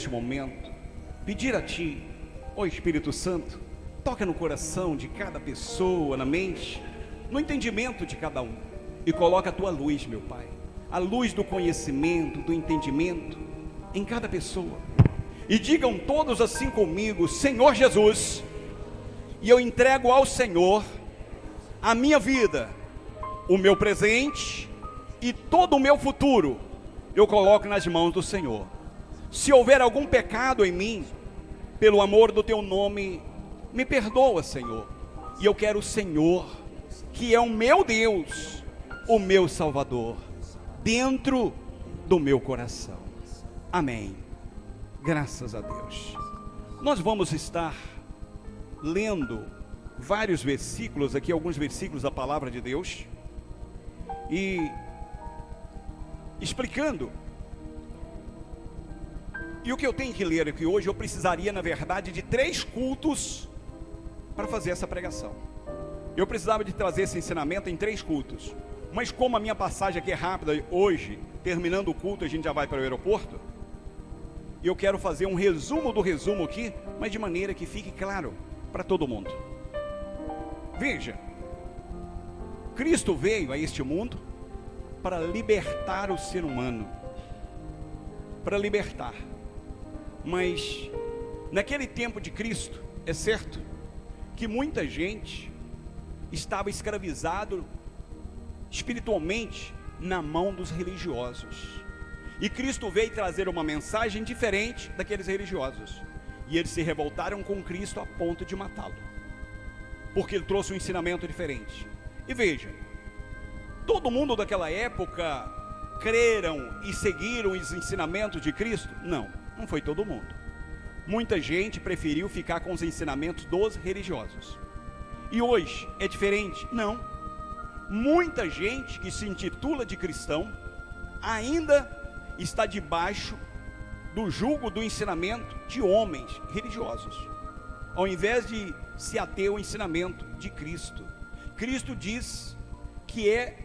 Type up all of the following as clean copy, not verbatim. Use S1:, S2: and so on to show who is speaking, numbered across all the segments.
S1: neste momento pedir a Ti, ó Espírito Santo, toca no coração de cada pessoa, na mente, no entendimento de cada um, e coloca a Tua luz, meu Pai, a luz do conhecimento, do entendimento, em cada pessoa, e digam todos assim comigo: Senhor Jesus, e eu entrego ao Senhor a minha vida, o meu presente e todo o meu futuro, eu coloco nas mãos do Senhor. Se houver algum pecado em mim, pelo amor do Teu nome, me perdoa, Senhor, e eu quero o Senhor, que é o meu Deus, o meu Salvador, dentro do meu coração. Amém. Graças a Deus. Nós vamos estar lendo vários versículos aqui, alguns versículos da palavra de Deus, e explicando. E o que eu tenho que ler aqui hoje, eu precisaria, na verdade, de 3 cultos para fazer essa pregação. Eu precisava de trazer esse ensinamento em 3 cultos. Mas como a minha passagem aqui é rápida, hoje, terminando o culto, a gente já vai para o aeroporto. E eu quero fazer um resumo do resumo aqui, mas de maneira que fique claro para todo mundo. Veja, Cristo veio a este mundo para libertar o ser humano, para libertar. Mas naquele tempo de Cristo, é certo que muita gente estava escravizado espiritualmente na mão dos religiosos, e Cristo veio trazer uma mensagem diferente daqueles religiosos, e eles se revoltaram com Cristo a ponto de matá-lo, porque ele trouxe um ensinamento diferente. E veja, todo mundo daquela época creram e seguiram os ensinamentos de Cristo? Não foi todo mundo. Muita gente preferiu ficar com os ensinamentos dos religiosos. E hoje é diferente? Não. Muita gente que se intitula de cristão ainda está debaixo do jugo do ensinamento de homens religiosos, ao invés de se ater ao ensinamento de Cristo. Cristo diz que é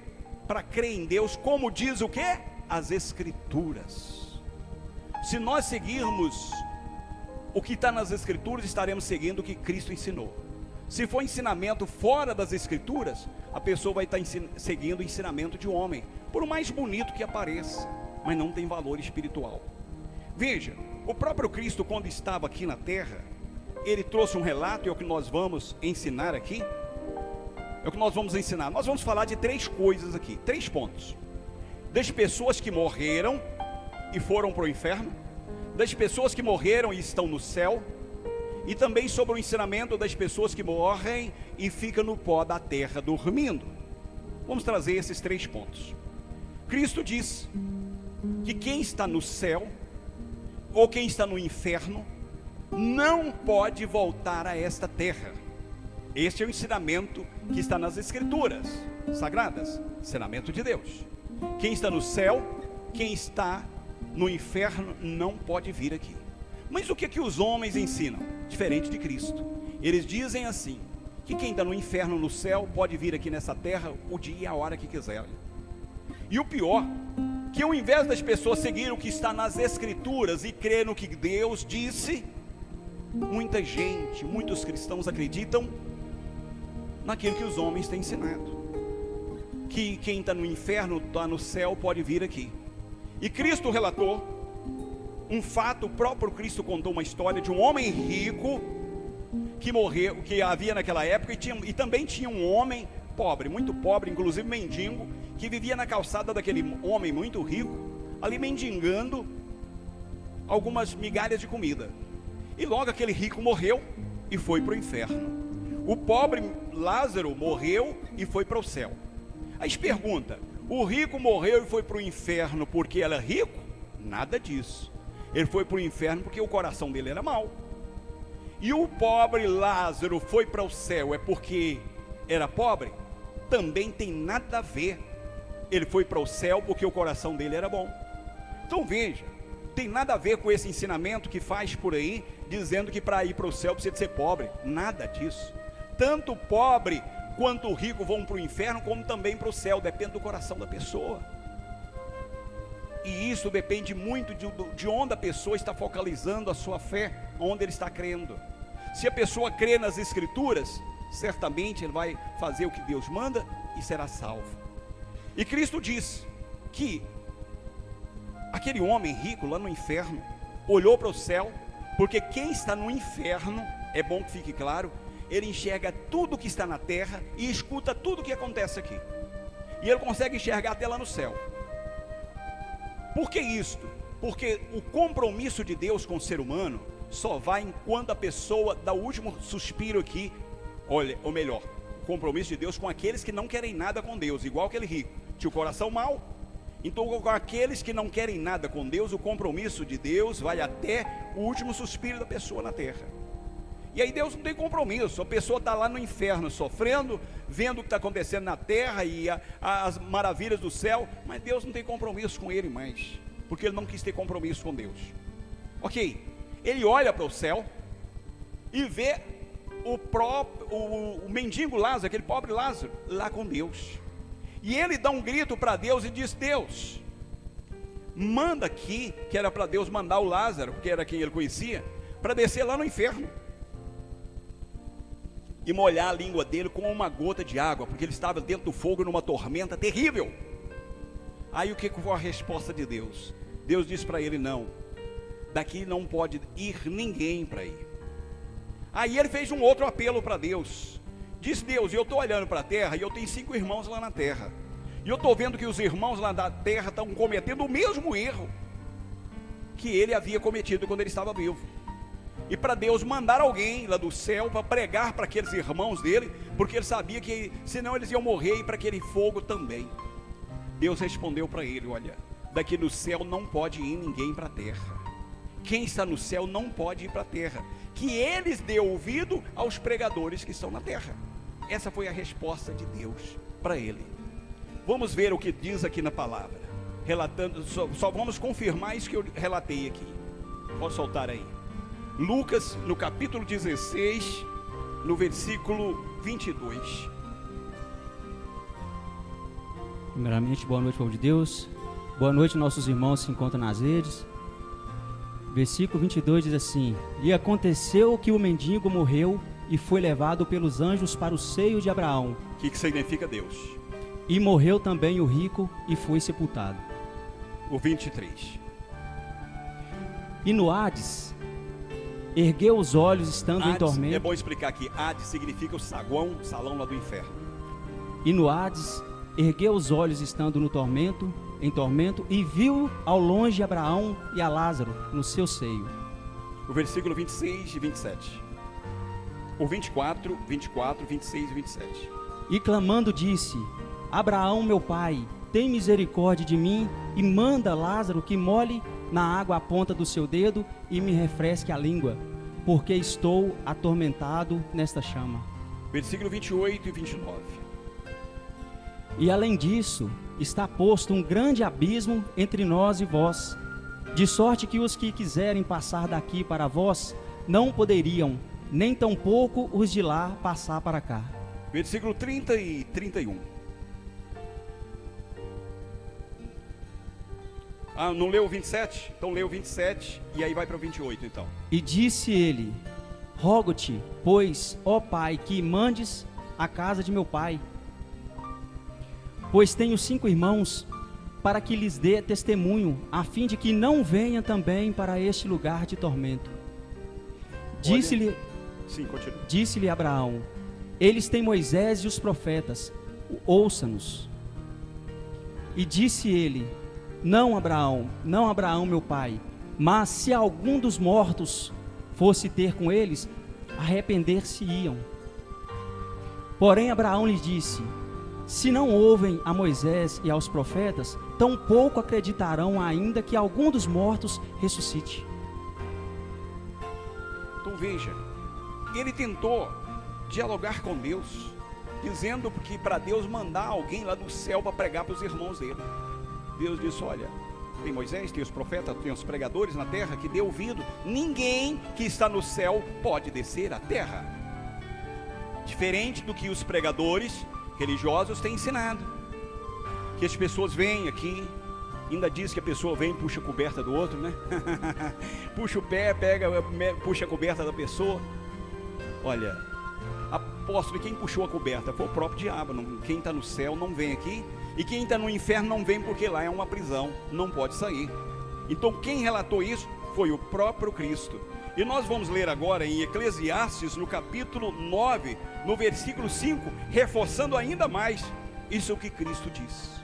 S1: para crer em Deus, como diz o quê? As Escrituras. Se nós seguirmos o que está nas Escrituras, estaremos seguindo o que Cristo ensinou. Se for ensinamento fora das Escrituras, a pessoa vai estar seguindo o ensinamento de homem, por mais bonito que apareça, mas não tem valor espiritual. Veja, o próprio Cristo, quando estava aqui na terra, ele trouxe um relato, e é o que nós vamos ensinar aqui. É o que nós vamos ensinar. Nós vamos falar de 3 coisas aqui, 3 pontos: das pessoas que morreram e foram para o inferno, das pessoas que morreram e estão no céu, e também sobre o ensinamento das pessoas que morrem e ficam no pó da terra dormindo. Vamos trazer esses 3 pontos. Cristo diz que quem está no céu ou quem está no inferno não pode voltar a esta terra. Este é o ensinamento que está nas Escrituras Sagradas, ensinamento de Deus. Quem está no céu, quem está no inferno não pode vir aqui. Mas o que os homens ensinam? Diferente de Cristo. Eles dizem assim, que quem está no inferno, no céu, pode vir aqui nessa terra o dia e a hora que quiser. E o pior, que ao invés das pessoas seguirem o que está nas Escrituras e crer no que Deus disse, muita gente, muitos cristãos acreditam naquilo que os homens têm ensinado, que quem está no inferno, está no céu, pode vir aqui. E Cristo relatou um fato, o próprio Cristo contou uma história de um homem rico que morreu, que havia naquela época, e também tinha um homem pobre, muito pobre, inclusive mendigo, que vivia na calçada daquele homem muito rico, ali mendigando algumas migalhas de comida. E logo aquele rico morreu e foi para o inferno. O pobre Lázaro morreu e foi para o céu. Aí se pergunta, o rico morreu e foi para o inferno porque era rico? Nada disso. Ele foi para o inferno porque o coração dele era mau. E o pobre Lázaro foi para o céu é porque era pobre? Também tem nada a ver. Ele foi para o céu porque o coração dele era bom. Então veja, tem nada a ver com esse ensinamento que faz por aí, dizendo que para ir para o céu precisa ser pobre. Nada disso. Tanto o pobre quanto o rico vão para o inferno, como também para o céu, depende do coração da pessoa. E isso depende muito de onde a pessoa está focalizando a sua fé, onde ele está crendo. Se a pessoa crê nas Escrituras, certamente ele vai fazer o que Deus manda e será salvo. E Cristo diz que aquele homem rico lá no inferno olhou para o céu, porque quem está no inferno, é bom que fique claro, ele enxerga tudo que está na terra e escuta tudo que acontece aqui. E ele consegue enxergar até lá no céu. Por que isto? Porque o compromisso de Deus com o ser humano só vai enquanto a pessoa dá o último suspiro aqui. Olha, ou melhor, o compromisso de Deus com aqueles que não querem nada com Deus, igual aquele rico, tinha o coração mau. Então, com aqueles que não querem nada com Deus, o compromisso de Deus vai até o último suspiro da pessoa na terra. E aí Deus não tem compromisso, a pessoa está lá no inferno sofrendo, vendo o que está acontecendo na terra e as maravilhas do céu, mas Deus não tem compromisso com ele mais, porque ele não quis ter compromisso com Deus. Ok, ele olha para o céu e vê o mendigo Lázaro, aquele pobre Lázaro, lá com Deus. E ele dá um grito para Deus e diz: Deus, manda aqui, que era para Deus mandar o Lázaro, que era quem ele conhecia, para descer lá no inferno e molhar a língua dele com uma gota de água, porque ele estava dentro do fogo numa tormenta terrível. Aí o que foi a resposta de Deus? Deus disse para ele: não, daqui não pode ir ninguém para ir. Aí ele fez um outro apelo para Deus. Disse: Deus, eu estou olhando para a terra e eu tenho 5 irmãos lá na terra, e eu estou vendo que os irmãos lá da terra estão cometendo o mesmo erro que ele havia cometido quando ele estava vivo. E para Deus mandar alguém lá do céu para pregar para aqueles irmãos dele, porque ele sabia que senão eles iam morrer e para aquele fogo também. Deus respondeu para ele: olha, daqui do céu não pode ir ninguém para a terra. Quem está no céu não pode ir para a terra. Que eles dê ouvido aos pregadores que estão na terra. Essa foi a resposta de Deus para ele. Vamos ver o que diz aqui na palavra, relatando, só vamos confirmar isso que eu relatei aqui. Pode soltar aí. Lucas, no capítulo 16, no versículo 22.
S2: Primeiramente, boa noite, povo de Deus. Boa noite, nossos irmãos que se encontram nas redes. Versículo 22 diz assim: E aconteceu que o mendigo morreu e foi levado pelos anjos para o seio de Abraão.
S1: O que significa Deus?
S2: E morreu também o rico e foi sepultado.
S1: O 23.
S2: E no Hades, ergueu os olhos estando
S1: Hades,
S2: em tormento.
S1: é bom explicar aqui, Hades significa o saguão, salão lá do inferno.
S2: E no Hades, ergueu os olhos estando no tormento, em tormento, e viu ao longe Abraão e a Lázaro no seu seio.
S1: O versículo 26 e 27. O 24, 26 e 27.
S2: E clamando disse: Abraão, meu pai, tem misericórdia de mim e manda Lázaro que molhe na água a ponta do seu dedo e me refresque a língua, porque estou atormentado nesta chama.
S1: Versículo 28 e 29.
S2: E além disso, está posto um grande abismo entre nós e vós, de sorte que os que quiserem passar daqui para vós, não poderiam, nem tampouco os de lá passar para cá.
S1: Versículo 30 e 31. Ah, não leu o 27? Então leu o 27 e aí vai para o 28 então.
S2: E disse ele: Rogo-te, pois, ó Pai, que mandes a casa de meu pai, pois tenho 5 irmãos, para que lhes dê testemunho, a fim de que não venha também para este lugar de tormento. Disse-lhe,
S1: sim, continua.
S2: Disse-lhe Abraão: Eles têm Moisés e os profetas, ouça-nos. E disse ele: Não, Abraão, meu pai, mas se algum dos mortos fosse ter com eles, arrepender-se-iam. Porém Abraão lhe disse: Se não ouvem a Moisés e aos profetas, tampouco acreditarão ainda que algum dos mortos ressuscite.
S1: Então veja, ele tentou dialogar com Deus, dizendo que para Deus mandar alguém lá do céu para pregar para os irmãos dele. Deus disse: olha, tem Moisés, tem os profetas, tem os pregadores na terra, que dê ouvido. Ninguém que está no céu pode descer à terra. Diferente do que os pregadores religiosos têm ensinado, que as pessoas vêm aqui Ainda diz que a pessoa vem e puxa a coberta do outro, né? Puxa o pé, puxa a coberta da pessoa. Olha, apóstolo, quem puxou a coberta foi o próprio diabo. Quem está no céu não vem aqui, e quem está no inferno não vem, porque lá é uma prisão, não pode sair. Então quem relatou isso foi o próprio Cristo. E nós vamos ler agora em Eclesiastes, no capítulo 9, no versículo 5, reforçando ainda mais isso que Cristo diz.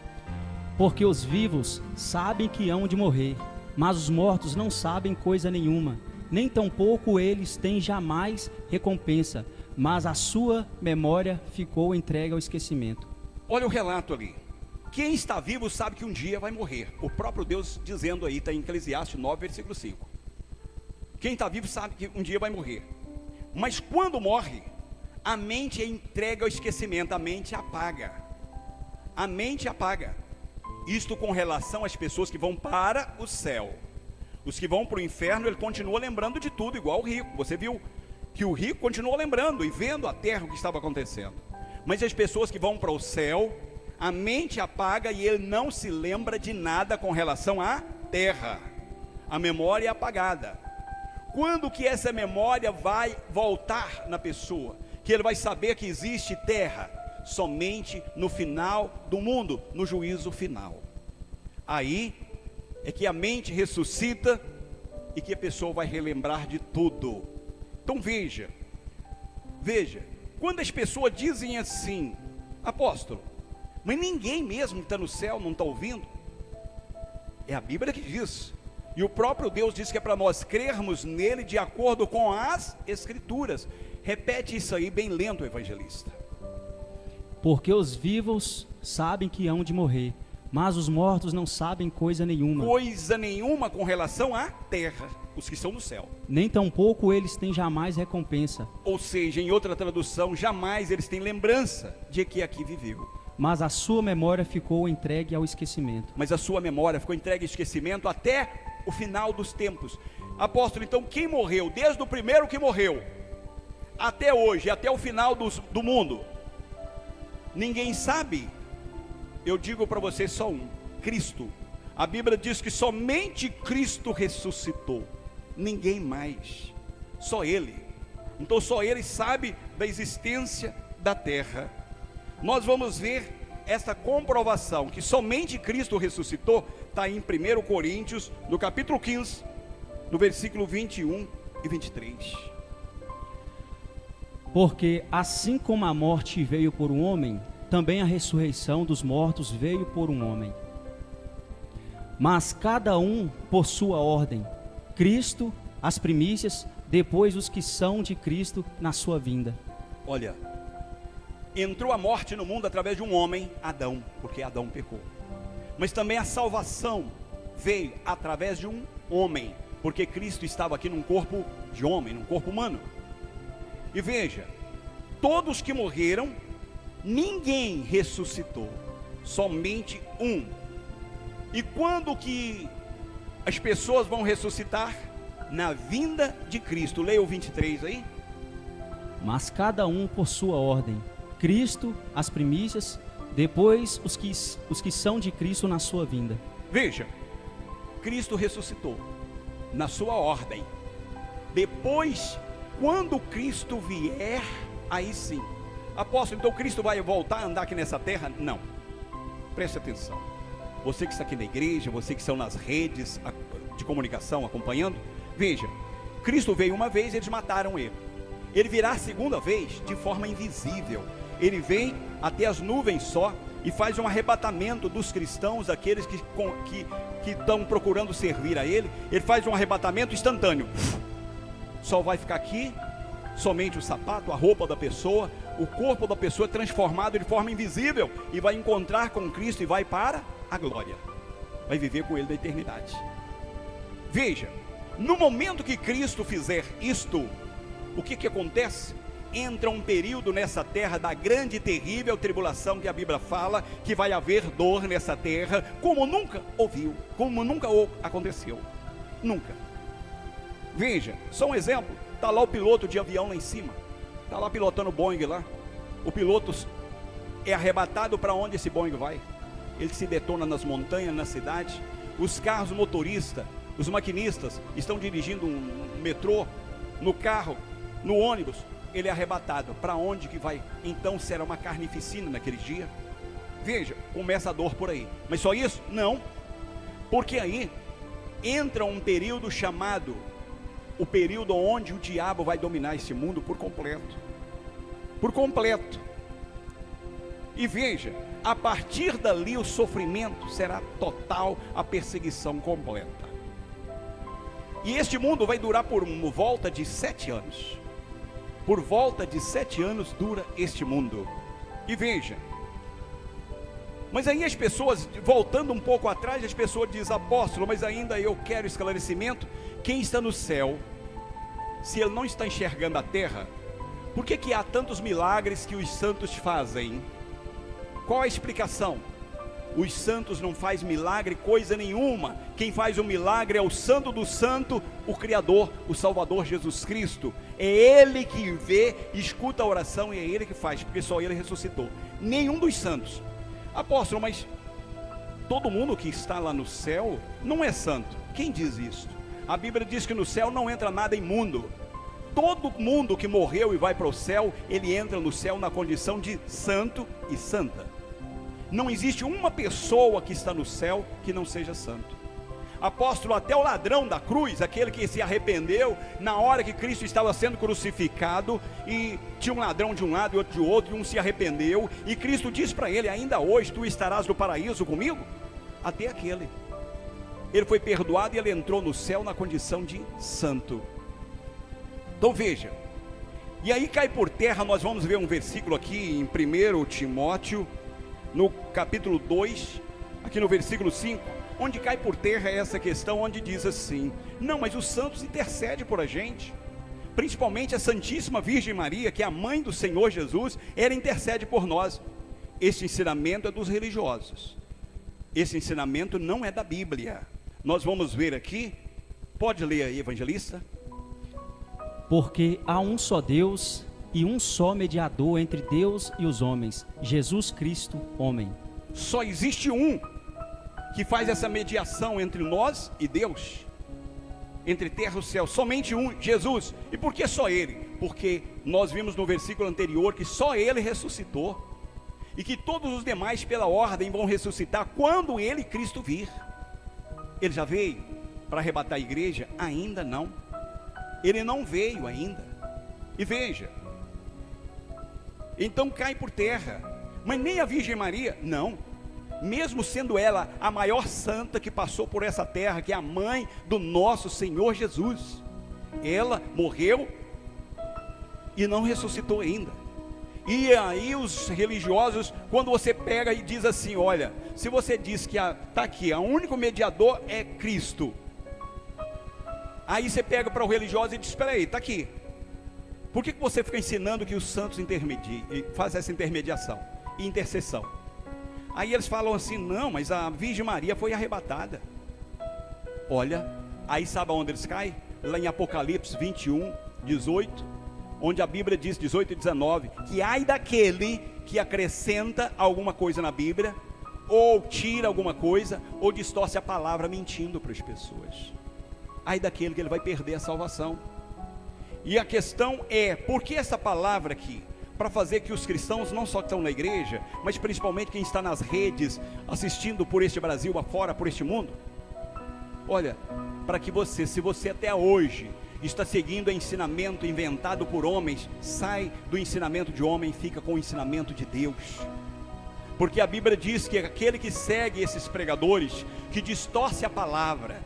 S2: Porque os vivos sabem que hão de morrer, mas os mortos não sabem coisa nenhuma, nem tampouco eles têm jamais recompensa, mas a sua memória ficou entregue ao esquecimento.
S1: Olha o relato ali. Quem está vivo sabe que um dia vai morrer. O próprio Deus dizendo aí, está em Eclesiastes 9, versículo 5. Quem está vivo sabe que um dia vai morrer. Mas quando morre, a mente é entregue ao esquecimento, a mente apaga. A mente apaga. Isto com relação às pessoas que vão para o céu. Os que vão para o inferno, ele continua lembrando de tudo, igual o rico. Você viu que o rico continuou lembrando e vendo a terra o que estava acontecendo. Mas as pessoas que vão para o céu, a mente apaga e ele não se lembra de nada com relação à terra. A memória é apagada. Quando que essa memória vai voltar na pessoa? Que ele vai saber que existe terra? Somente no final do mundo, no juízo final. Aí é que a mente ressuscita e que a pessoa vai relembrar de tudo. Então veja, quando as pessoas dizem assim, apóstolo, mas ninguém mesmo que está no céu não está ouvindo, é a Bíblia que diz, e o próprio Deus diz que é para nós crermos nele de acordo com as Escrituras. Repete isso aí bem lento, evangelista.
S2: Porque os vivos sabem que hão de morrer, mas os mortos não sabem coisa nenhuma.
S1: Coisa nenhuma com relação à terra, os que estão no céu.
S2: Nem tampouco eles têm jamais recompensa.
S1: Ou seja, em outra tradução, jamais eles têm lembrança de que aqui viveu.
S2: Mas a sua memória ficou entregue ao esquecimento.
S1: Mas a sua memória ficou entregue ao esquecimento até o final dos tempos. Apóstolo, então quem morreu, desde o primeiro que morreu, até hoje, até o final do mundo, ninguém sabe. Eu digo para você só um, Cristo. A Bíblia diz que somente Cristo ressuscitou, ninguém mais, só Ele. Então só Ele sabe da existência da terra. Nós vamos ver essa comprovação, que somente Cristo ressuscitou, está em 1 Coríntios, no capítulo 15, no versículo 21 e 23.
S2: Porque assim como a morte veio por um homem, também a ressurreição dos mortos veio por um homem. Mas cada um por sua ordem. Cristo, as primícias, depois os que são de Cristo na sua vinda.
S1: Olha, entrou a morte no mundo através de um homem, Adão, porque Adão pecou. Mas também a salvação veio através de um homem, porque Cristo estava aqui num corpo de homem, num corpo humano. E veja, todos que morreram, ninguém ressuscitou, somente um. E quando que as pessoas vão ressuscitar? Na vinda de Cristo. Leia o 23 aí.
S2: Mas cada um por sua ordem. Cristo, as primícias, depois os que são de Cristo na sua vinda.
S1: Veja, Cristo ressuscitou na sua ordem. Depois, quando Cristo vier, aí sim. Apóstolo, então Cristo vai voltar a andar aqui nessa terra? Não. Preste atenção. Você que está aqui na igreja, você que estão nas redes de comunicação acompanhando, veja, Cristo veio uma vez, eles mataram ele. Ele virá a segunda vez de forma invisível. Ele vem até as nuvens só e faz um arrebatamento dos cristãos, aqueles que estão procurando servir a ele. Ele faz um arrebatamento instantâneo. Só vai ficar aqui somente o sapato, a roupa da pessoa. O corpo da pessoa é transformado de forma invisível e vai encontrar com Cristo e vai para a glória. Vai viver com ele da eternidade. Veja, no momento que Cristo fizer isto, o que acontece? Entra um período nessa terra da grande e terrível tribulação que a Bíblia fala, que vai haver dor nessa terra, como nunca ouviu, como nunca aconteceu, nunca. Veja, só um exemplo, está lá o piloto de avião lá em cima, está lá pilotando o Boeing lá, o piloto é arrebatado para onde esse Boeing vai? ele se detona nas montanhas, na cidade. Os carros motoristas, os maquinistas estão dirigindo um metrô, no carro, no ônibus, ele é arrebatado. Para onde que vai? Então será uma carnificina naquele dia. Veja, começa a dor por aí. Mas só isso? Não. Porque aí entra um período chamado o período onde o diabo vai dominar esse mundo por completo. Por completo. E veja, a partir dali o sofrimento será total, a perseguição completa. E este mundo vai durar por volta de 7 anos. Por volta de 7 anos dura este mundo. E veja, mas aí as pessoas, voltando um pouco atrás, as pessoas dizem: apóstolo, mas ainda eu quero esclarecimento. Quem está no céu, se ele não está enxergando a terra, por que há tantos milagres que os santos fazem? Qual a explicação? Os santos não fazem milagre coisa nenhuma. Quem faz o milagre é o santo do santo, o Criador, o Salvador Jesus Cristo. É Ele que vê, escuta a oração, e é Ele que faz, porque só Ele ressuscitou. Nenhum dos santos. Apóstolo, mas todo mundo que está lá no céu não é santo. Quem diz isso? A Bíblia diz que no céu não entra nada imundo. Todo mundo que morreu e vai para o céu, ele entra no céu na condição de santo e santa. Não existe uma pessoa que está no céu que não seja santo. Apóstolo, até o ladrão da cruz, aquele que se arrependeu na hora que Cristo estava sendo crucificado, e tinha um ladrão de um lado e outro de outro, e um se arrependeu, e Cristo disse para ele: ainda hoje tu estarás no paraíso comigo? Até aquele, ele foi perdoado e ele entrou no céu na condição de santo. Então veja, e aí cai por terra, nós vamos ver um versículo aqui em 1 Timóteo, no capítulo 2, aqui no versículo 5, onde cai por terra essa questão, onde diz assim: não, mas os santos intercedem por a gente, principalmente a Santíssima Virgem Maria, que é a mãe do Senhor Jesus, ela intercede por nós. Este ensinamento é dos religiosos, esse ensinamento não é da Bíblia. Nós vamos ver aqui, pode ler aí, evangelista.
S2: Porque há um só Deus e um só mediador entre Deus e os homens, Jesus Cristo, homem.
S1: Só existe um que faz essa mediação entre nós e Deus, entre terra e o céu, somente um, Jesus. E por que só Ele? Porque nós vimos no versículo anterior que só Ele ressuscitou, e que todos os demais pela ordem vão ressuscitar quando Ele, Cristo, vir. Ele já veio para arrebatar a igreja? Ainda não. Ele não veio ainda. E veja, então cai por terra. Mas nem a Virgem Maria, não, mesmo sendo ela a maior santa que passou por essa terra, que é a mãe do nosso Senhor Jesus, ela morreu e não ressuscitou ainda. E aí os religiosos, quando você pega e diz assim: olha, se você diz que está aqui, o único mediador é Cristo, aí você pega para o religioso e diz: espera aí, está aqui, por que você fica ensinando que os santos fazem essa intermediação e intercessão? Aí eles falam assim: não, mas a Virgem Maria foi arrebatada. Olha, aí sabe aonde eles caem? Lá em Apocalipse 21, 18, onde a Bíblia diz, 18 e 19, que ai daquele que acrescenta alguma coisa na Bíblia, ou tira alguma coisa, ou distorce a palavra mentindo para as pessoas. Ai daquele que ele vai perder a salvação. E a questão é, por que essa palavra aqui? Para fazer que os cristãos, não só que estão na igreja, mas principalmente quem está nas redes, assistindo por este Brasil afora, por este mundo, olha, para que você, se você até hoje está seguindo o ensinamento inventado por homens, sai do ensinamento de homem e fica com o ensinamento de Deus. Porque a Bíblia diz que aquele que segue esses pregadores, que distorce a palavra,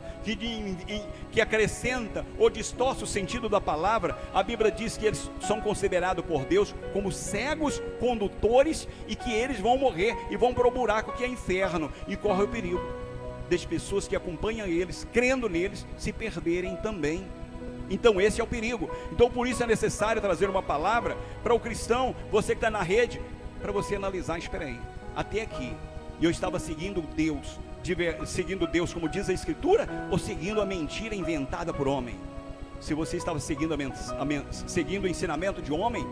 S1: que acrescenta ou distorce o sentido da palavra, a Bíblia diz que eles são considerados por Deus como cegos condutores, e que eles vão morrer e vão para o buraco que é inferno, e corre o perigo das pessoas que acompanham eles, crendo neles, se perderem também. Então esse é o perigo. Então por isso é necessário trazer uma palavra para o cristão, você que está na rede, para você analisar. Espera aí, até aqui eu estava seguindo Deus como diz a Escritura, ou seguindo a mentira inventada por homem? Se você estava seguindo o ensinamento de homem,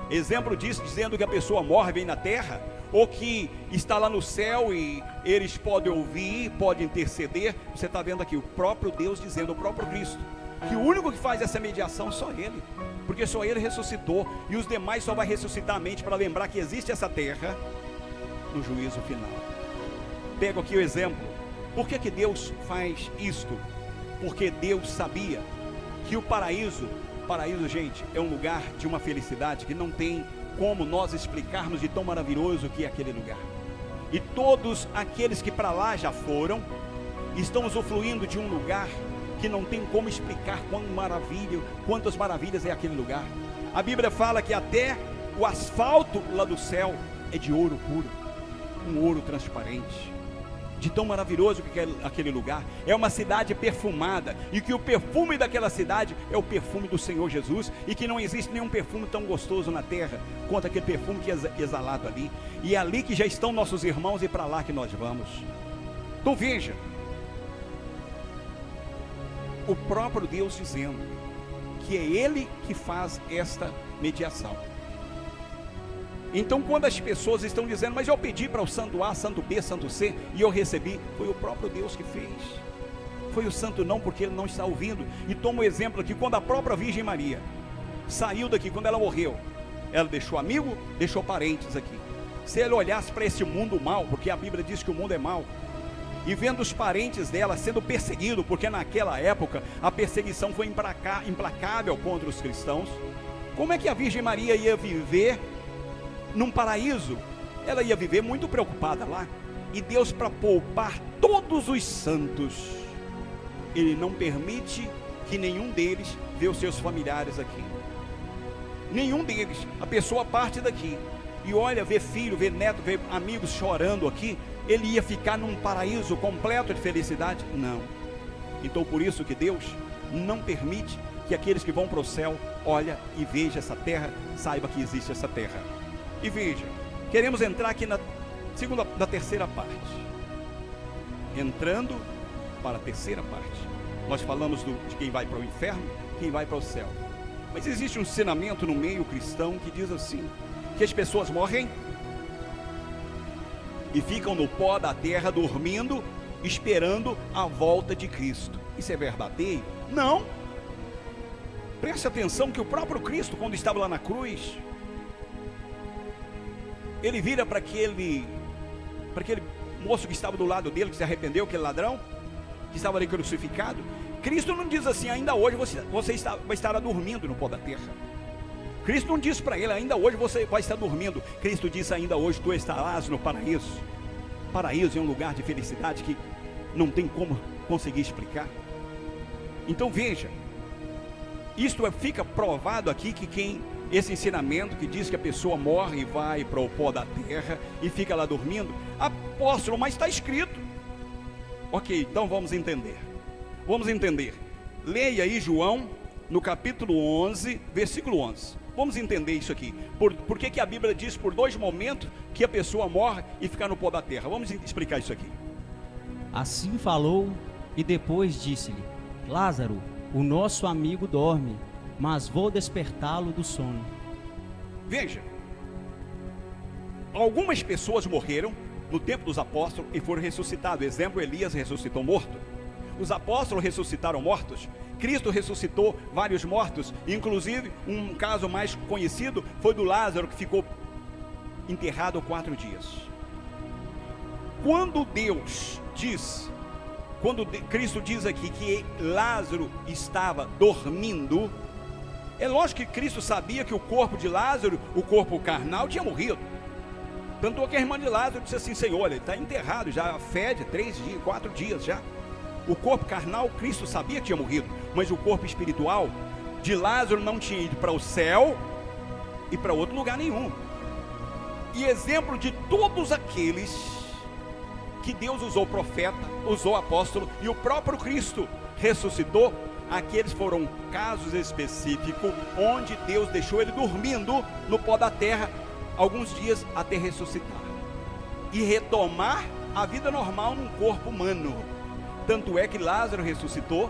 S1: Exemplo disso, dizendo que a pessoa morre, vem na terra, ou que está lá no céu e eles podem ouvir, podem interceder. Você está vendo aqui o próprio Deus dizendo, o próprio Cristo, que o único que faz essa mediação é só Ele, porque só Ele ressuscitou, e os demais só vai ressuscitar a mente para lembrar que existe essa terra no juízo final. Pego aqui o exemplo. Por que Deus faz isto? Porque Deus sabia que o paraíso, gente, é um lugar de uma felicidade que não tem como nós explicarmos de tão maravilhoso que é aquele lugar. E todos aqueles que para lá já foram, estão usufruindo de um lugar que não tem como explicar quantas maravilhas é aquele lugar. A Bíblia fala que até o asfalto lá do céu é de ouro puro, um ouro transparente, de tão maravilhoso que é aquele lugar. É uma cidade perfumada, e que o perfume daquela cidade é o perfume do Senhor Jesus, e que não existe nenhum perfume tão gostoso na terra quanto aquele perfume que é exalado ali, e é ali que já estão nossos irmãos, e para lá que nós vamos. Então veja, o próprio Deus dizendo que é Ele que faz esta mediação. Então quando as pessoas estão dizendo, mas eu pedi para o santo A, santo B, santo C, e eu recebi, foi o próprio Deus que fez. Foi o santo não, porque ele não está ouvindo. E toma o exemplo aqui, quando a própria Virgem Maria saiu daqui, quando ela morreu, ela deixou amigo, deixou parentes aqui. Se ela olhasse para esse mundo mal, porque a Bíblia diz que o mundo é mal, e vendo os parentes dela sendo perseguidos, porque naquela época a perseguição foi implacável contra os cristãos, como é que a Virgem Maria ia viver num paraíso? Ela ia viver muito preocupada lá. E Deus, para poupar todos os santos, Ele não permite que nenhum deles vê os seus familiares aqui. Nenhum deles. A pessoa parte daqui e olha, vê filho, vê neto, vê amigos chorando aqui, ele ia ficar num paraíso completo de felicidade? Não. Então por isso que Deus não permite que aqueles que vão para o céu olha e veja essa terra, saiba que existe essa terra. E veja, queremos entrar aqui na terceira parte. Entrando para a terceira parte. Nós falamos de quem vai para o inferno, quem vai para o céu. Mas existe um ensinamento no meio cristão que diz assim, que as pessoas morrem e ficam no pó da terra dormindo, esperando a volta de Cristo. Isso é verdadeiro? Não. Preste atenção que o próprio Cristo, quando estava lá na cruz, ele vira para aquele moço que estava do lado dele, que se arrependeu, aquele ladrão, que estava ali crucificado. Cristo não diz assim, ainda hoje você vai estar dormindo no pó da terra. Cristo não diz para ele, ainda hoje você vai estar dormindo. Cristo disse, ainda hoje tu estarás no paraíso. Paraíso é um lugar de felicidade que não tem como conseguir explicar. Então veja, isto fica provado aqui que esse ensinamento que diz que a pessoa morre e vai para o pó da terra e fica lá dormindo, apóstolo, mas está escrito. Ok, então vamos entender. Leia aí João, no capítulo 11, versículo 11. Vamos entender isso aqui. Por que a Bíblia diz por 2 momentos que a pessoa morre e fica no pó da terra? Vamos explicar isso aqui.
S2: Assim falou e depois disse-lhe, Lázaro, o nosso amigo dorme, mas vou despertá-lo do sono.
S1: Veja, algumas pessoas morreram no tempo dos apóstolos e foram ressuscitados. Exemplo, Elias ressuscitou morto. Os apóstolos ressuscitaram mortos. Cristo ressuscitou vários mortos. Inclusive, um caso mais conhecido foi do Lázaro, que ficou enterrado 4 dias. Quando Cristo diz aqui que Lázaro estava dormindo, é lógico que Cristo sabia que o corpo de Lázaro, o corpo carnal, tinha morrido. Tanto que a irmã de Lázaro disse assim, Senhor, ele está enterrado, já fede 3 dias, 4 dias já. O corpo carnal, Cristo sabia que tinha morrido, mas o corpo espiritual de Lázaro não tinha ido para o céu e para outro lugar nenhum. E exemplo de todos aqueles que Deus usou profeta, usou apóstolo e o próprio Cristo ressuscitou, aqueles foram casos específicos onde Deus deixou ele dormindo no pó da terra alguns dias até ressuscitar e retomar a vida normal num corpo humano. Tanto é que Lázaro ressuscitou.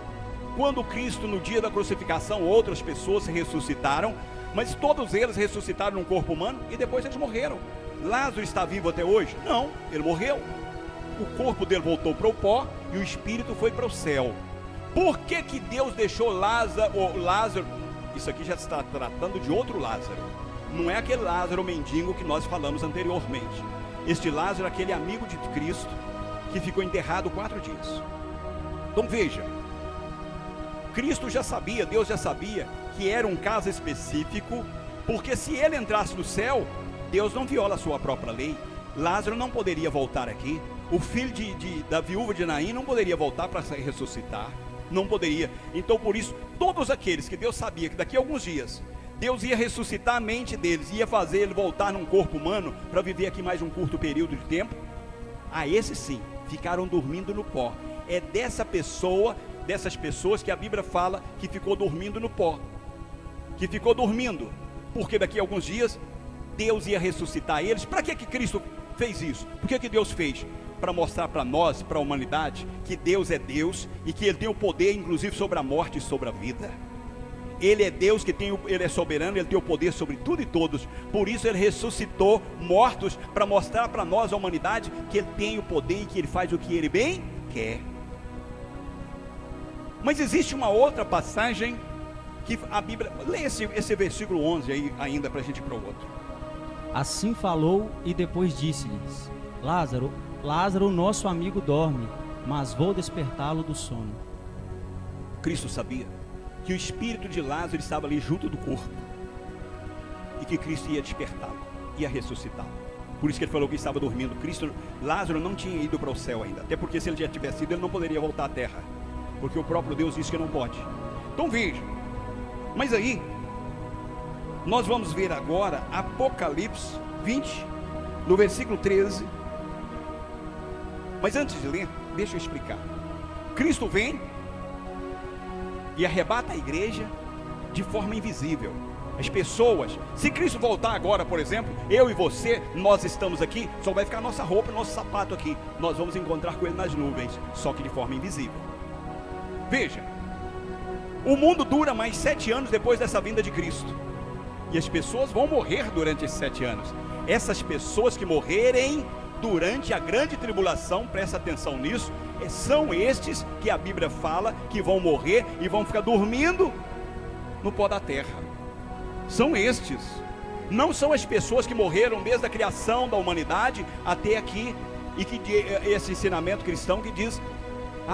S1: Quando Cristo, no dia da crucificação, outras pessoas ressuscitaram, Mas todos eles ressuscitaram num corpo humano e depois eles morreram. Lázaro está vivo até hoje? Não, ele morreu. O corpo dele voltou para o pó e o espírito foi para o céu. Por que que Deus deixou Lázaro? Isso aqui já está tratando de outro Lázaro. Não é aquele Lázaro mendigo que nós falamos anteriormente. Este Lázaro é aquele amigo de Cristo que ficou enterrado 4 dias. Então veja, Cristo já sabia, Deus já sabia que era um caso específico, porque se ele entrasse no céu, Deus não viola a sua própria lei. Lázaro não poderia voltar aqui. O filho da viúva de Naim não poderia voltar para ressuscitar. Não poderia. Então por isso, todos aqueles que Deus sabia que daqui a alguns dias Deus ia ressuscitar a mente deles, ia fazer ele voltar num corpo humano para viver aqui mais um curto período de tempo, a esses sim, ficaram dormindo no pó. É dessas pessoas que a Bíblia fala que ficou dormindo no pó, que ficou dormindo, porque daqui a alguns dias Deus ia ressuscitar eles. Para que Cristo fez isso? Por que Deus fez? Para mostrar para nós, para a humanidade, que Deus é Deus e que Ele tem o poder inclusive sobre a morte e sobre a vida. Ele é Deus, Ele é soberano, Ele tem o poder sobre tudo e todos. Por isso Ele ressuscitou mortos, para mostrar para nós, a humanidade, que Ele tem o poder e que Ele faz o que Ele bem quer. Mas existe uma outra passagem que a Bíblia... Lê esse versículo 11 aí ainda para a gente ir para o outro.
S2: Assim falou e depois disse-lhes: Lázaro, nosso amigo dorme, mas vou despertá-lo do sono.
S1: Cristo sabia que o espírito de Lázaro estava ali junto do corpo e que Cristo ia despertá-lo, ia ressuscitá-lo. Por isso que ele falou que estava dormindo. Lázaro não tinha ido para o céu ainda, até porque se ele já tivesse ido, ele não poderia voltar à terra, porque o próprio Deus disse que não pode. Então veja, mas aí nós vamos ver agora Apocalipse 20, no versículo 13. Mas antes de ler, deixa eu explicar. Cristo vem e arrebata a igreja de forma invisível. As pessoas, se Cristo voltar agora, por exemplo, eu e você, nós estamos aqui, só vai ficar nossa roupa, nosso sapato aqui. Nós vamos encontrar com Ele nas nuvens, só que de forma invisível. Veja, o mundo dura mais 7 anos depois dessa vinda de Cristo, e as pessoas vão morrer durante esses 7 anos. Essas pessoas que morrerem durante a grande tribulação, presta atenção nisso, são estes que a Bíblia fala que vão morrer e vão ficar dormindo no pó da terra. São estes, não são as pessoas que morreram desde a criação da humanidade até aqui, e que esse ensinamento cristão que diz,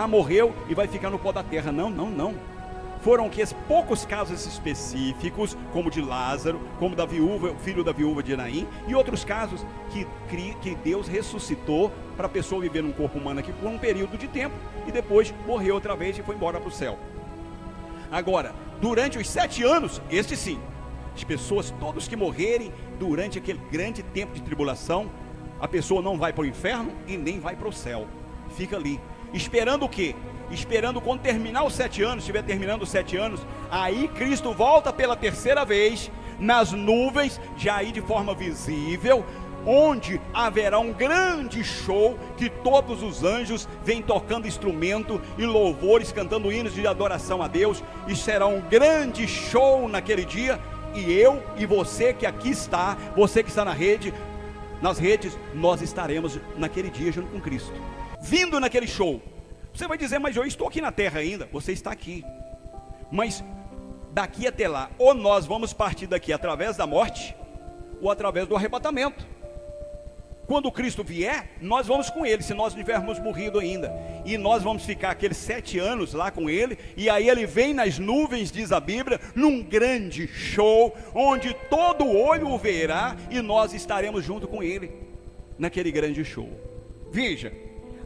S1: morreu e vai ficar no pó da terra. Não. Foram que poucos casos específicos, como de Lázaro, como da viúva, o filho da viúva de Naim, e outros casos que Deus ressuscitou para a pessoa viver num corpo humano aqui por um período de tempo, e depois morreu outra vez e foi embora para o céu. Agora, durante os 7 anos, este sim, as pessoas, todos que morrerem durante aquele grande tempo de tribulação, a pessoa não vai para o inferno e nem vai para o céu, fica ali, esperando o quê? Esperando quando terminar os 7 anos, estiver terminando os 7 anos, aí Cristo volta pela terceira vez, nas nuvens, já aí de forma visível, onde haverá um grande show, que todos os anjos vêm tocando instrumento e louvores, cantando hinos de adoração a Deus, e será um grande show naquele dia, e eu e você que aqui está, você que está nas redes, nós estaremos naquele dia junto com Cristo, vindo naquele show. Você vai dizer, mas eu estou aqui na terra ainda. Você está aqui, mas daqui até lá, ou nós vamos partir daqui através da morte, ou através do arrebatamento. Quando Cristo vier, nós vamos com Ele, se nós não tivermos morrido ainda, e nós vamos ficar aqueles 7 anos lá com Ele, e aí Ele vem nas nuvens, diz a Bíblia, num grande show, onde todo olho o verá, e nós estaremos junto com Ele, naquele grande show. Veja,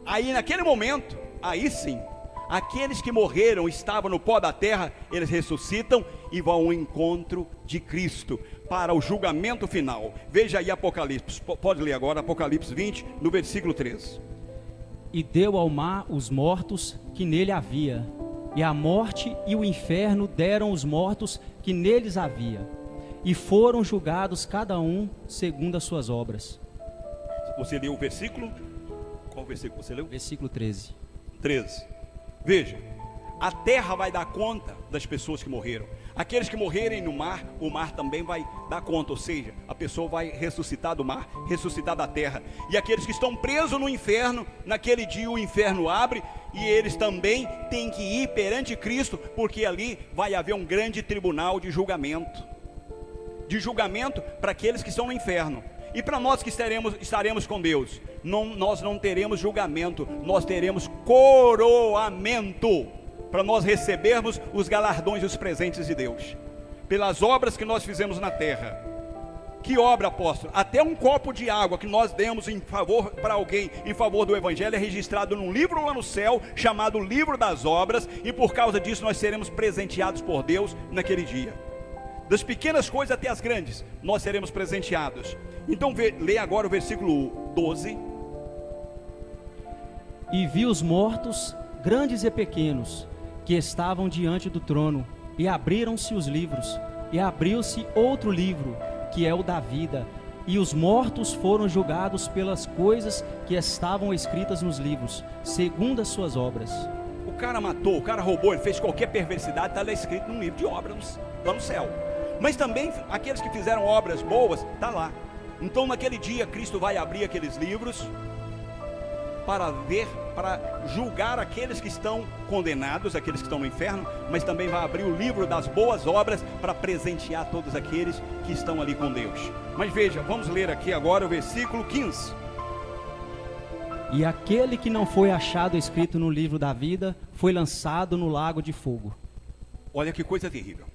S1: aí naquele momento, aí sim, aqueles que morreram, estavam no pó da terra, eles ressuscitam e vão ao encontro de Cristo para o julgamento final. Veja aí Apocalipse, pode ler agora Apocalipse 20, no versículo 13.
S2: E deu ao mar os mortos que nele havia, e a morte e o inferno deram os mortos que neles havia, e foram julgados cada um segundo as suas obras.
S1: Você leu o versículo? Qual versículo você leu?
S2: Versículo 13.
S1: 13. Veja, A terra vai dar conta das pessoas que morreram. Aqueles que morrerem no mar, o mar também vai dar conta, ou seja, a pessoa vai ressuscitar do mar, ressuscitar da terra. E aqueles que estão presos no inferno, naquele dia o inferno abre, e eles também têm que ir perante Cristo, porque ali vai haver um grande tribunal de julgamento para aqueles que estão no inferno. E para nós que estaremos com Deus, nós não teremos julgamento, nós teremos coroamento, para nós recebermos os galardões e os presentes de Deus, pelas obras que nós fizemos na terra. Que obra, apóstolo? Até um copo de água que nós demos em favor para alguém, em favor do Evangelho, é registrado num livro lá no céu, chamado Livro das Obras, e por causa disso nós seremos presenteados por Deus naquele dia. Das pequenas coisas até as grandes, nós seremos presenteados. Então lê agora o versículo 12.
S2: E vi os mortos, grandes e pequenos, que estavam diante do trono, e abriram-se os livros, e abriu-se outro livro, que é o da vida, e os mortos foram julgados pelas coisas que estavam escritas nos livros, segundo as suas obras.
S1: O cara matou, o cara roubou, ele fez qualquer perversidade, está lá escrito num livro de obras lá no céu. Mas também aqueles que fizeram obras boas, está lá. Então naquele dia Cristo vai abrir aqueles livros para julgar aqueles que estão condenados, aqueles que estão no inferno, mas também vai abrir o livro das boas obras para presentear todos aqueles que estão ali com Deus. Mas veja, vamos ler aqui agora o versículo 15.
S2: E aquele que não foi achado escrito no livro da vida, foi lançado no lago de fogo.
S1: Olha que coisa terrível.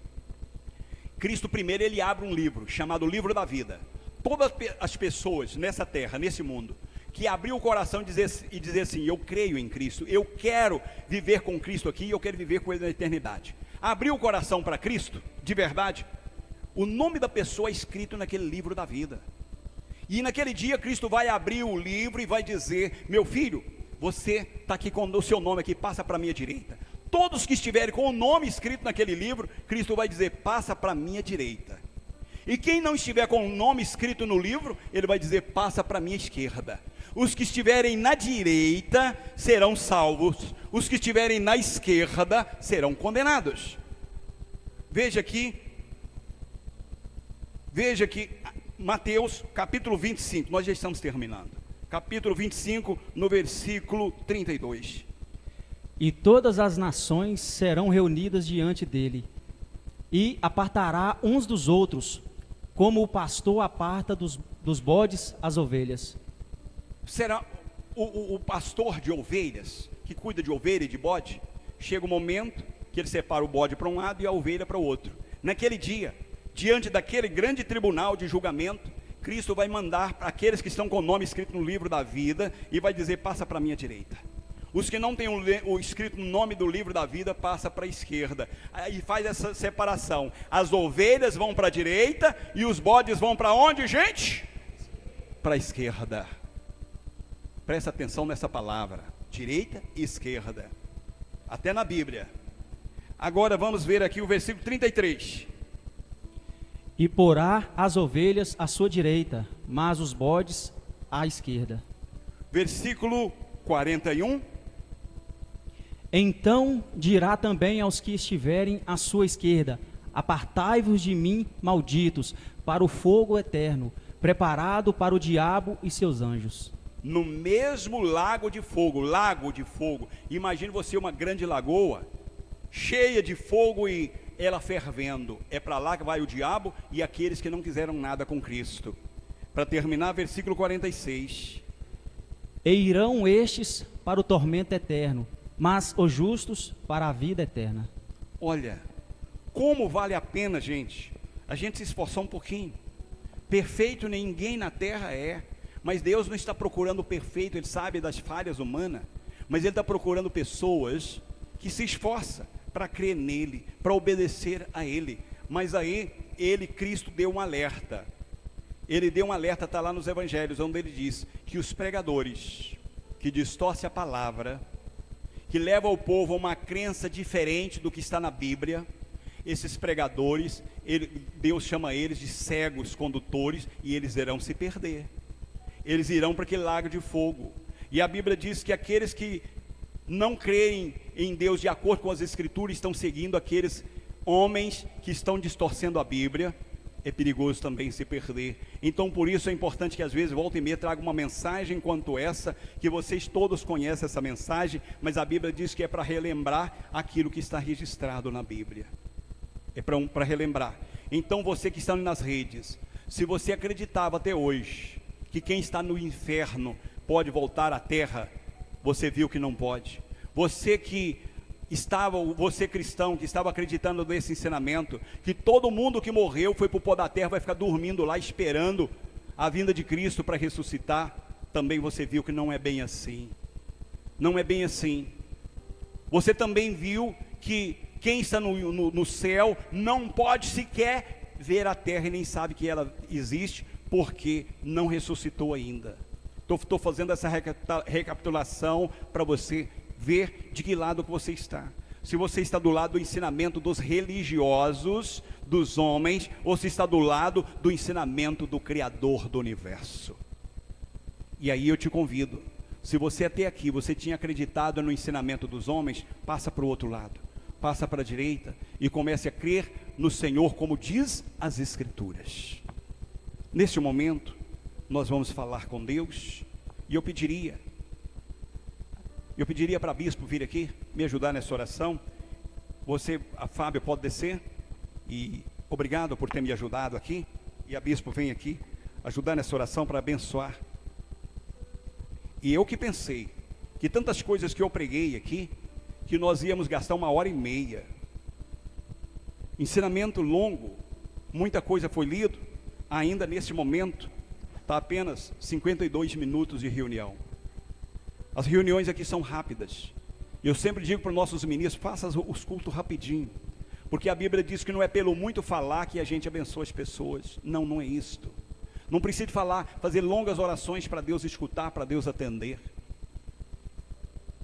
S1: Cristo primeiro, ele abre um livro, chamado Livro da Vida. Todas as pessoas nessa terra, nesse mundo, que abriu o coração e dizer assim, eu creio em Cristo, eu quero viver com Cristo aqui, eu quero viver com Ele na eternidade. Abriu o coração para Cristo, de verdade, o nome da pessoa é escrito naquele livro da vida. E naquele dia Cristo vai abrir o livro e vai dizer, meu filho, você está aqui com o seu nome aqui, passa para a minha direita. Todos que estiverem com o nome escrito naquele livro, Cristo vai dizer, passa para a minha direita. E quem não estiver com o nome escrito no livro, ele vai dizer, passa para a minha esquerda. Os que estiverem na direita serão salvos, os que estiverem na esquerda serão condenados. Veja aqui, Mateus capítulo 25, nós já estamos terminando. Capítulo 25, no versículo 32.
S2: E todas as nações serão reunidas diante dele, e apartará uns dos outros, como o pastor aparta dos bodes as ovelhas.
S1: Será o pastor de ovelhas, que cuida de ovelha e de bode, chega o momento que ele separa o bode para um lado e a ovelha para o outro. Naquele dia, diante daquele grande tribunal de julgamento, Cristo vai mandar para aqueles que estão com o nome escrito no livro da vida, e vai dizer, passa para a minha direita. Os que não têm o escrito no nome do livro da vida, passa para a esquerda. Aí faz essa separação. As ovelhas vão para a direita e os bodes vão para onde, gente? Para a esquerda. Presta atenção nessa palavra, direita e esquerda, até na Bíblia. Agora vamos ver aqui o versículo 33.
S2: E porá as ovelhas à sua direita, mas os bodes à esquerda.
S1: Versículo 41.
S2: Então dirá também aos que estiverem à sua esquerda, apartai-vos de mim, malditos, para o fogo eterno, preparado para o diabo e seus anjos.
S1: No mesmo lago de fogo, imagine você uma grande lagoa, cheia de fogo e ela fervendo, é para lá que vai o diabo e aqueles que não quiseram nada com Cristo. Para terminar, versículo 46.
S2: E irão estes para o tormento eterno, mas os justos para a vida eterna.
S1: Olha, como vale a pena, gente, a gente se esforçar um pouquinho. Perfeito ninguém na terra é, mas Deus não está procurando o perfeito, Ele sabe das falhas humanas, mas Ele está procurando pessoas que se esforçam para crer nele, para obedecer a Ele. Mas aí, Cristo deu um alerta. Ele deu um alerta, está lá nos evangelhos, onde ele diz que os pregadores, que distorcem a palavra, que levam o povo a uma crença diferente do que está na Bíblia, esses pregadores, Deus chama eles de cegos condutores, e eles irão se perder. Eles irão para aquele lago de fogo. E a Bíblia diz que aqueles que não creem em Deus de acordo com as Escrituras, estão seguindo aqueles homens que estão distorcendo a Bíblia, é perigoso também se perder. Então por isso é importante que às vezes volta e meia traga uma mensagem quanto essa, que vocês todos conhecem essa mensagem, mas a Bíblia diz que é para relembrar aquilo que está registrado na Bíblia, é para relembrar. Então você que está nas redes, se você acreditava até hoje que quem está no inferno pode voltar à terra, você viu que não pode. Você cristão, que estava acreditando nesse ensinamento, que todo mundo que morreu foi para o pó da terra, vai ficar dormindo lá, esperando a vinda de Cristo para ressuscitar, também você viu que não é bem assim. Não é bem assim. Você também viu que quem está no céu não pode sequer ver a terra e nem sabe que ela existe, porque não ressuscitou ainda. Estou fazendo essa recapitulação para você ver de que lado que você está. Se você está do lado do ensinamento dos religiosos, dos homens, ou se está do lado do ensinamento do Criador do universo. E aí eu te convido, se você até aqui, você tinha acreditado no ensinamento dos homens, passa para o outro lado, passa para a direita e comece a crer no Senhor, como diz as Escrituras. Neste momento, nós vamos falar com Deus, e eu pediria para a bispo vir aqui, me ajudar nessa oração. Você, a Fábio, pode descer, e obrigado por ter me ajudado aqui, e a bispo vem aqui, ajudar nessa oração para abençoar. E eu que pensei, que tantas coisas que eu preguei aqui, que nós íamos gastar 1h30, ensinamento longo, muita coisa foi lido, ainda nesse momento, está apenas 52 minutos de reunião. As reuniões aqui são rápidas. Eu sempre digo para os nossos ministros, faça os cultos rapidinho, porque a Bíblia diz que não é pelo muito falar que a gente abençoa as pessoas. Não, não é isto. Não precisa fazer longas orações para Deus escutar, para Deus atender.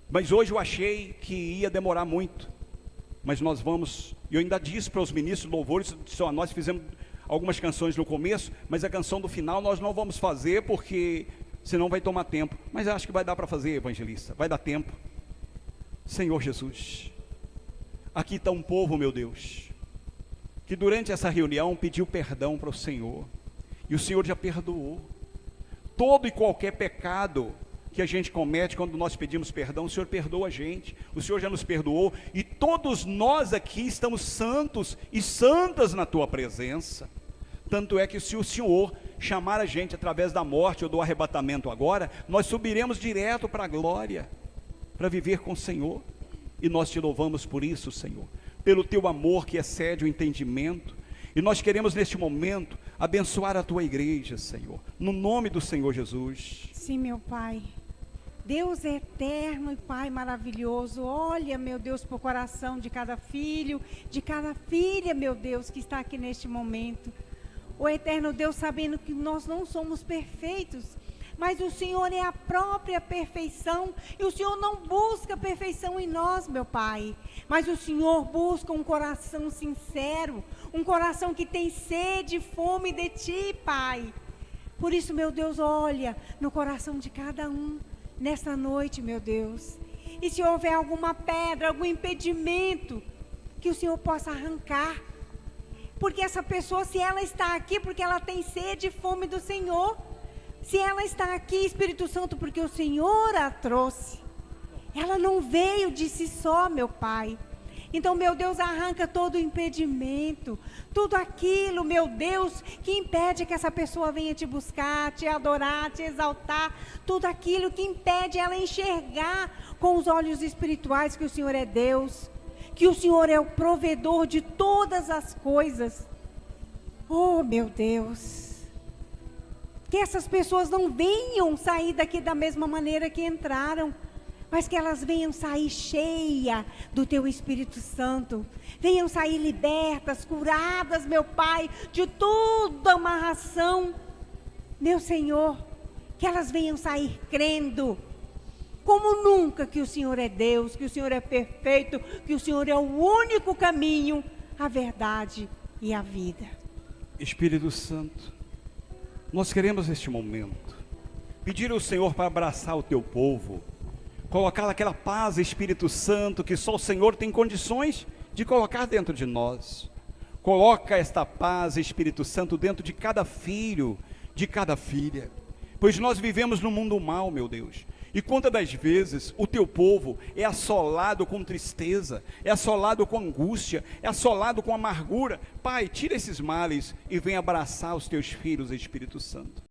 S1: Mas hoje eu achei que ia demorar muito, mas nós vamos, eu ainda disse para os ministros louvores, nós fizemos algumas canções no começo, mas a canção do final nós não vamos fazer, porque senão vai tomar tempo. Mas acho que vai dar para fazer, evangelista, vai dar tempo. Senhor Jesus, aqui está um povo, meu Deus, que durante essa reunião pediu perdão para o Senhor, e o Senhor já perdoou. Todo e qualquer pecado que a gente comete, quando nós pedimos perdão, o Senhor perdoa a gente, o Senhor já nos perdoou, e todos nós aqui estamos santos e santas na tua presença. Tanto é que se o Senhor chamar a gente através da morte ou do arrebatamento agora, nós subiremos direto para a glória, para viver com o Senhor, e nós te louvamos por isso, Senhor, pelo teu amor que excede o entendimento, e nós queremos neste momento abençoar a tua igreja, Senhor, no nome do Senhor Jesus.
S3: Sim, meu Pai, Deus é eterno e Pai maravilhoso. Olha, meu Deus, para o coração de cada filho, de cada filha, meu Deus, que está aqui neste momento. O eterno Deus, sabendo que nós não somos perfeitos, mas o Senhor é a própria perfeição, e o Senhor não busca perfeição em nós, meu Pai, mas o Senhor busca um coração sincero, um coração que tem sede e fome de Ti, Pai. Por isso, meu Deus, olha no coração de cada um, nesta noite, meu Deus, e se houver alguma pedra, algum impedimento, que o Senhor possa arrancar, porque essa pessoa, se ela está aqui, porque ela tem sede e fome do Senhor, se ela está aqui, Espírito Santo, porque o Senhor a trouxe, ela não veio de si só, meu Pai. Então, meu Deus, arranca todo o impedimento, tudo aquilo, meu Deus, que impede que essa pessoa venha te buscar, te adorar, te exaltar, tudo aquilo que impede ela enxergar com os olhos espirituais que o Senhor é Deus, que o Senhor é o provedor de todas as coisas. Oh, meu Deus, que essas pessoas não venham sair daqui da mesma maneira que entraram, mas que elas venham sair cheia do Teu Espírito Santo, venham sair libertas, curadas, meu Pai, de toda amarração, meu Senhor, que elas venham sair crendo, como nunca, que o Senhor é Deus, que o Senhor é perfeito, que o Senhor é o único caminho, a verdade e a vida.
S1: Espírito Santo, nós queremos neste momento pedir ao Senhor para abraçar o teu povo, colocar aquela paz, Espírito Santo, que só o Senhor tem condições de colocar dentro de nós. Coloca esta paz, Espírito Santo, dentro de cada filho, de cada filha, pois nós vivemos num mundo mau, meu Deus, e quantas das vezes o teu povo é assolado com tristeza, é assolado com angústia, é assolado com amargura. Pai, tira esses males e vem abraçar os teus filhos, Espírito Santo.